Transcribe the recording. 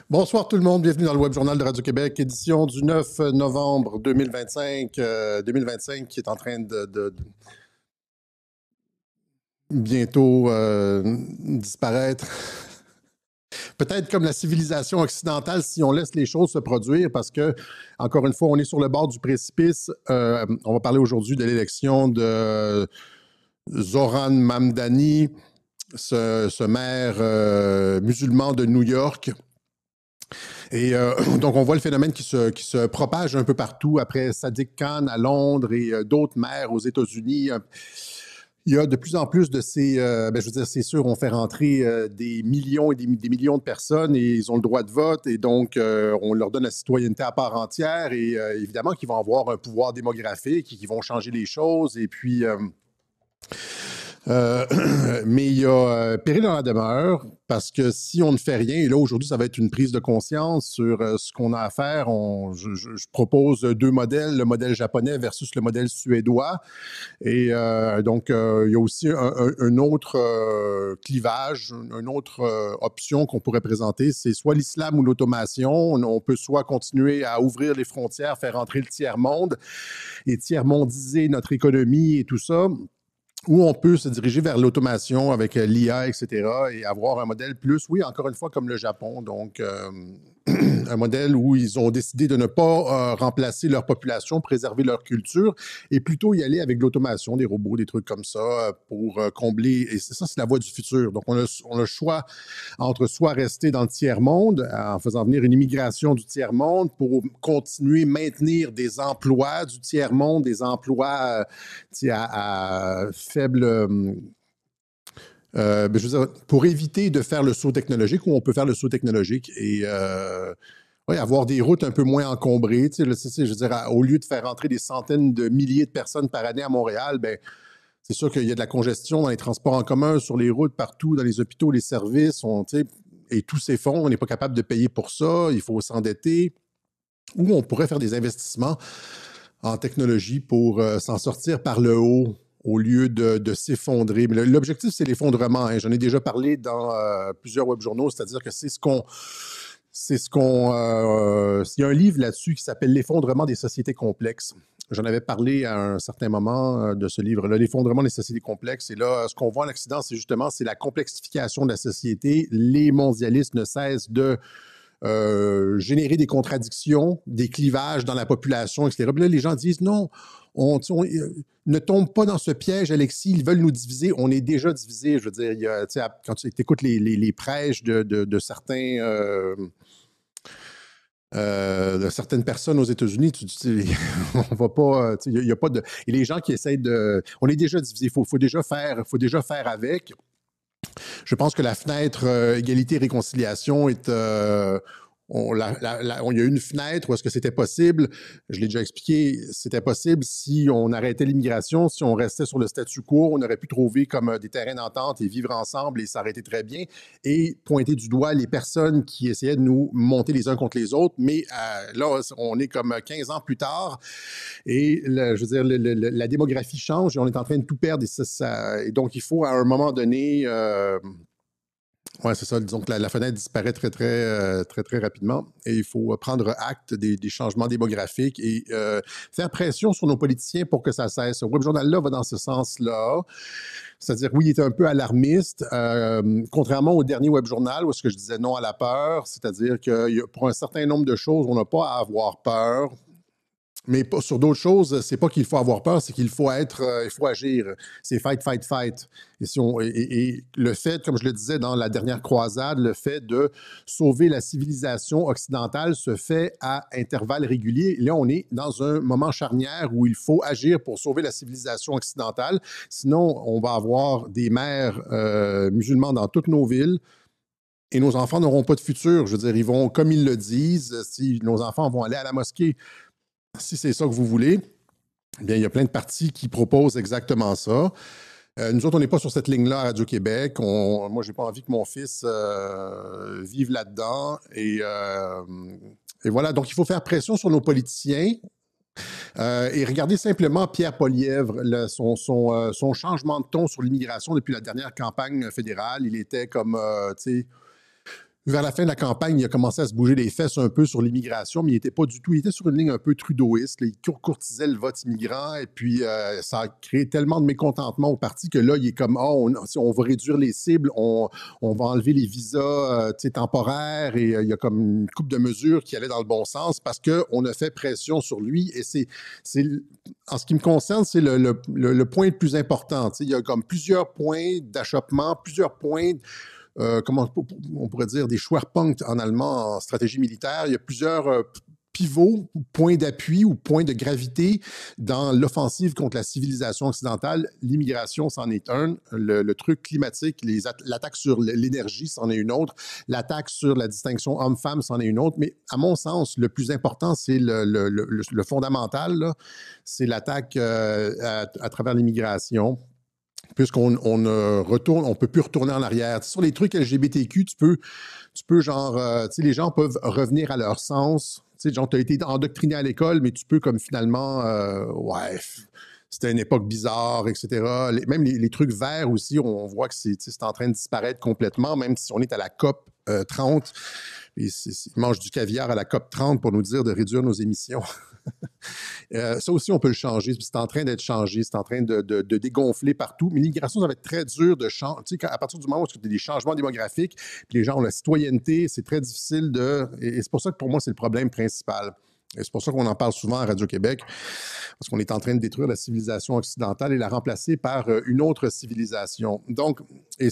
Bonsoir tout le monde, bienvenue dans le Web Journal de Radio-Québec, édition du 9 novembre 2025 qui est en train de bientôt disparaître. Peut-être comme la civilisation occidentale si on laisse les choses se produire parce que, encore une fois, on est sur le bord du précipice. On va parler aujourd'hui de l'élection de Zohran Mamdani, ce maire musulman de New York. Et donc, on voit le phénomène qui se propage un peu partout après Sadiq Khan à Londres et d'autres maires aux États-Unis. Il y a de plus en plus de ces... je veux dire, c'est sûr, on fait rentrer des millions et des millions de personnes et ils ont le droit de vote et donc on leur donne la citoyenneté à part entière et évidemment qu'ils vont avoir un pouvoir démographique et qu'ils vont changer les choses et puis... mais il y a péril dans la demeure parce que si on ne fait rien, et là aujourd'hui ça va être une prise de conscience sur ce qu'on a à faire, je propose deux modèles, le modèle japonais versus le modèle suédois. Et donc il y a aussi un autre clivage, une autre option qu'on pourrait présenter, c'est soit l'islam ou l'automation. On peut soit continuer à ouvrir les frontières, faire entrer le tiers-monde et tiers-mondiser notre économie et tout ça, où on peut se diriger vers l'automation avec l'IA, etc., et avoir un modèle plus, oui, encore une fois, comme le Japon, donc un modèle où ils ont décidé de ne pas remplacer leur population, préserver leur culture, et plutôt y aller avec l'automation, des robots, des trucs comme ça, pour combler, et ça, c'est la voie du futur. Donc, on a le choix entre soit rester dans le tiers-monde, en faisant venir une immigration du tiers-monde pour continuer, maintenir des emplois du tiers-monde, des emplois à faible... je veux dire, pour éviter de faire le saut technologique, où on peut faire le saut technologique et ouais, avoir des routes un peu moins encombrées. Je veux dire, au lieu de faire entrer des centaines de milliers de personnes par année à Montréal, ben, c'est sûr qu'il y a de la congestion dans les transports en commun, sur les routes, partout, dans les hôpitaux, les services, et tout s'effondre, on n'est pas capable de payer pour ça, il faut s'endetter. Ou on pourrait faire des investissements en technologie pour s'en sortir par le haut au lieu de s'effondrer. Mais l'objectif, c'est l'effondrement. Hein. J'en ai déjà parlé dans plusieurs webjournaux, c'est-à-dire que c'est ce qu'on... il y a un livre là-dessus qui s'appelle L'effondrement des sociétés complexes. J'en avais parlé à un certain moment de ce livre-là, L'effondrement des sociétés complexes. Et là, ce qu'on voit en Occident, c'est justement la complexification de la société. Les mondialistes ne cessent de générer des contradictions, des clivages dans la population, etc. Puis là, les gens disent non, ne tombe pas dans ce piège, Alexis, ils veulent nous diviser. On est déjà divisé. Je veux dire, quand tu écoutes les prêches de certaines personnes aux États-Unis, tu dis, on va pas, il n'y a pas de... Et les gens qui essayent de... On est déjà divisé, faut déjà faire avec. Je pense que la fenêtre égalité-réconciliation est... il y a eu une fenêtre où est-ce que c'était possible. Je l'ai déjà expliqué, c'était possible si on arrêtait l'immigration, si on restait sur le statu quo, on aurait pu trouver comme des terrains d'entente et vivre ensemble et ça aurait été très bien. Et pointer du doigt les personnes qui essayaient de nous monter les uns contre les autres. Mais là, on est comme 15 ans plus tard et je veux dire, la démographie change et on est en train de tout perdre. Et donc, il faut à un moment donné... oui, c'est ça. Disons que la fenêtre disparaît très rapidement et il faut prendre acte des changements démographiques et faire pression sur nos politiciens pour que ça cesse. Le Web Journal-là va dans ce sens-là. C'est-à-dire, oui, il était un peu alarmiste, contrairement au dernier Web Journal où est-ce que je disais non à la peur, c'est-à-dire que pour un certain nombre de choses, on n'a pas à avoir peur. Mais sur d'autres choses, c'est pas qu'il faut avoir peur, c'est qu'il faut il faut agir. C'est fight, fight, fight. Et le fait, comme je le disais dans la dernière croisade, le fait de sauver la civilisation occidentale se fait à intervalles réguliers. Et là, on est dans un moment charnière où il faut agir pour sauver la civilisation occidentale. Sinon, on va avoir des maires musulmans dans toutes nos villes. Et nos enfants n'auront pas de futur. Je veux dire, ils vont, comme ils le disent, si nos enfants vont aller à la mosquée, si c'est ça que vous voulez, bien, il y a plein de partis qui proposent exactement ça. Nous autres, on n'est pas sur cette ligne-là à Radio-Québec. Moi, je n'ai pas envie que mon fils vive là-dedans. Et voilà, donc il faut faire pression sur nos politiciens. Et regardez simplement Pierre Poilievre, son changement de ton sur l'immigration depuis la dernière campagne fédérale. Il était comme, tu sais, vers la fin de la campagne, il a commencé à se bouger les fesses un peu sur l'immigration, mais il n'était pas du tout. Il était sur une ligne un peu trudeauiste. Là. Il courtisait le vote immigrant et puis ça a créé tellement de mécontentement au parti que là, il est comme on va réduire les cibles, on va enlever les visas temporaires et il y a comme une couple de mesures qui allaient dans le bon sens parce qu'on a fait pression sur lui et en ce qui me concerne, c'est le point le plus important. Il y a comme plusieurs points d'achoppement, plusieurs points. Comment on pourrait dire, des Schwerpunkte en allemand en stratégie militaire. Il y a plusieurs pivots, points d'appui ou points de gravité dans l'offensive contre la civilisation occidentale. L'immigration, c'en est un. Le truc climatique, l'attaque sur l'énergie, c'en est une autre. L'attaque sur la distinction homme-femme, c'en est une autre. Mais à mon sens, le plus important, c'est le fondamental, là. C'est l'attaque à travers l'immigration. Puisqu'on on peut plus retourner en arrière. Sur les trucs LGBTQ, tu peux genre, les gens peuvent revenir à leur sens. Genre, tu as été endoctriné à l'école, mais tu peux comme finalement, ouais, c'était une époque bizarre, etc. Même les trucs verts aussi, on voit que c'est en train de disparaître complètement, même si on est à la COP 30. Ils mangent du caviar à la COP 30 pour nous dire de réduire nos émissions. Ça aussi, on peut le changer. C'est en train d'être changé. C'est en train de dégonfler partout. Mais l'immigration, ça va être très dur de changer. Tu sais, à partir du moment où il y a des changements démographiques, puis les gens ont la citoyenneté, c'est très difficile de... Et c'est pour ça que pour moi, c'est le problème principal. Et c'est pour ça qu'on en parle souvent à Radio-Québec, parce qu'on est en train de détruire la civilisation occidentale et la remplacer par une autre civilisation. Donc, et